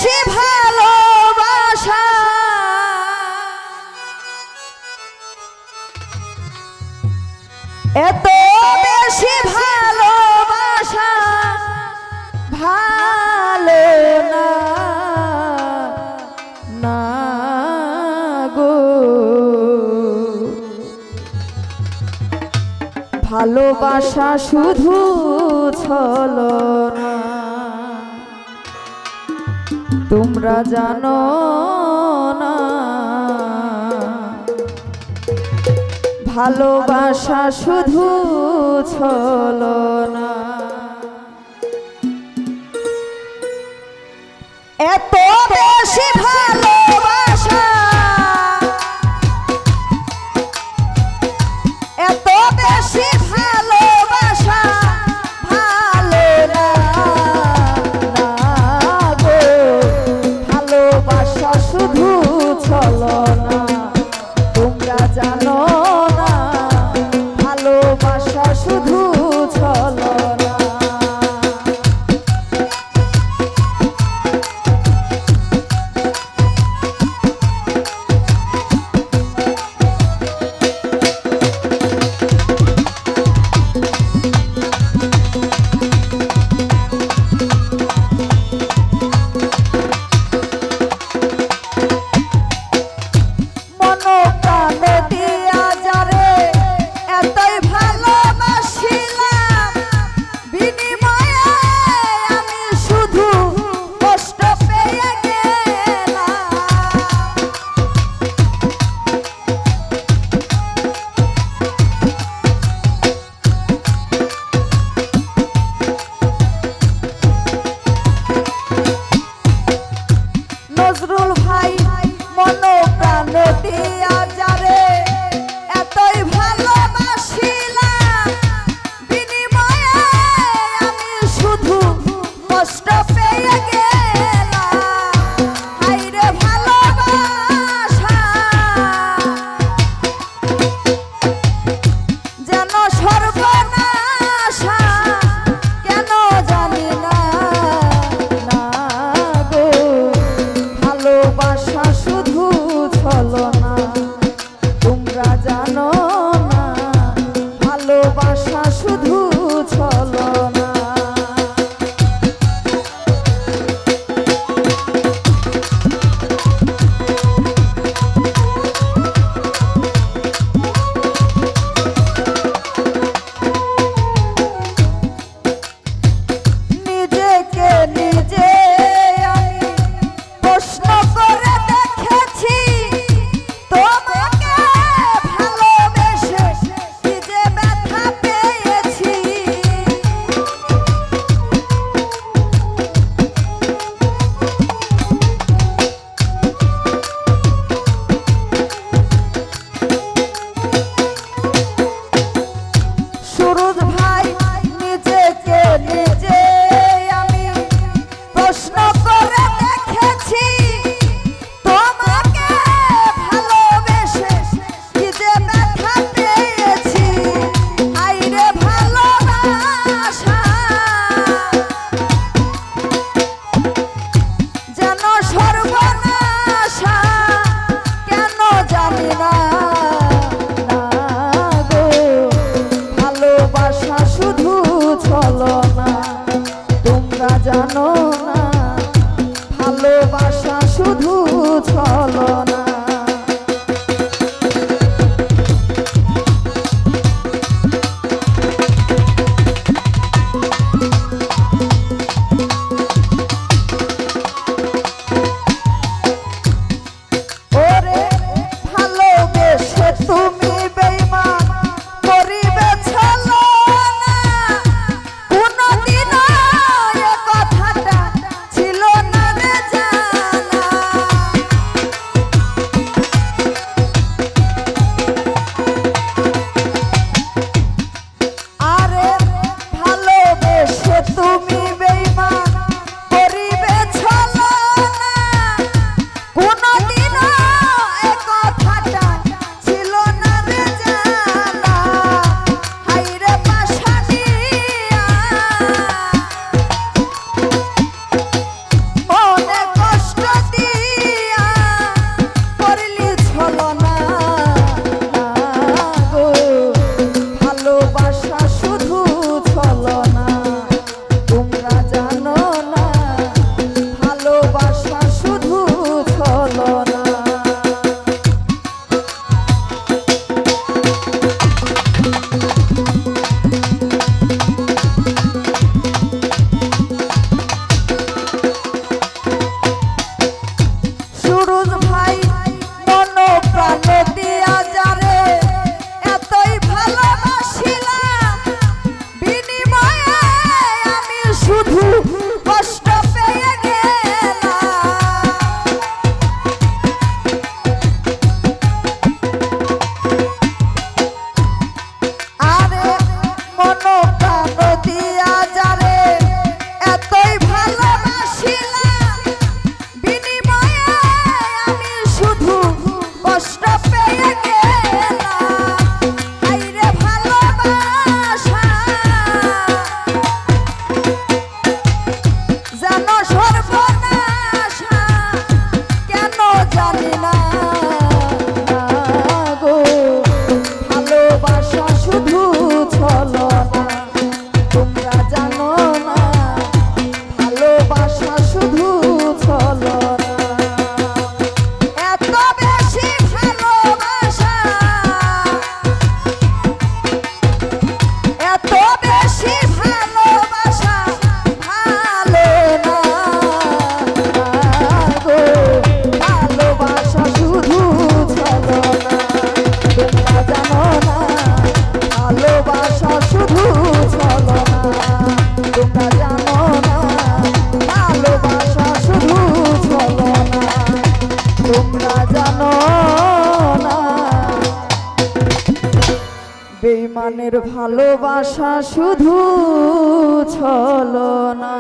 বেশি ভালোবাসা এত বেশি ভালোবাসা ভালো না না গো ভালোবাসা শুধু ছলনা তোমরা জানো না ভালোবাসা শুধু ছলনা এত বেশি ভালোবাসা এত বেশি ভালোবাসা ভালো না না গো ভালোবাসা শুধু ছলনা তোমরা জানো না ভালোবাসা শুধু ছলনা নজরুল ভাই মনো প্রাণ দিয়া যারে এতই ভালোবাসিলাম বিনিময়ে আমি শুধু কষ্ট পেয়ে গেলাম হায়রে ভালোবাসা যেন সর্বনাশা কেন জানি না না গো ভালোবাসা শুধু ছলনা তোমরা জানো না ভালোবাসা শুধু ছলনা নিজেকে নিজে আমি প্রশ্ন করে দেখেছি তোমাকে ভালোবেসে কি যে ব্যথা পেয়েছি সুরজ ভাই নিজেকে নিজে আমি প্রশ্ন করে দেখেছি তোমাকে ভালোবেসে কি যে ব্যথা পেয়েছি হায়রে ভালোবাসা যেন সর্বনাশা কেন জানি না না গো ভালোবাসা শুধু ছলনা তোমরা জানো না ভালোবাসা শুধু ছলনা ওরে ভালোবেসে তুমি বেঈমান করিবে ছলনা কোনদিনও এ কথাটা ছিল না রে জানা শোনো না, বেঈমানের ভালোবাসা শুধু ছলনা।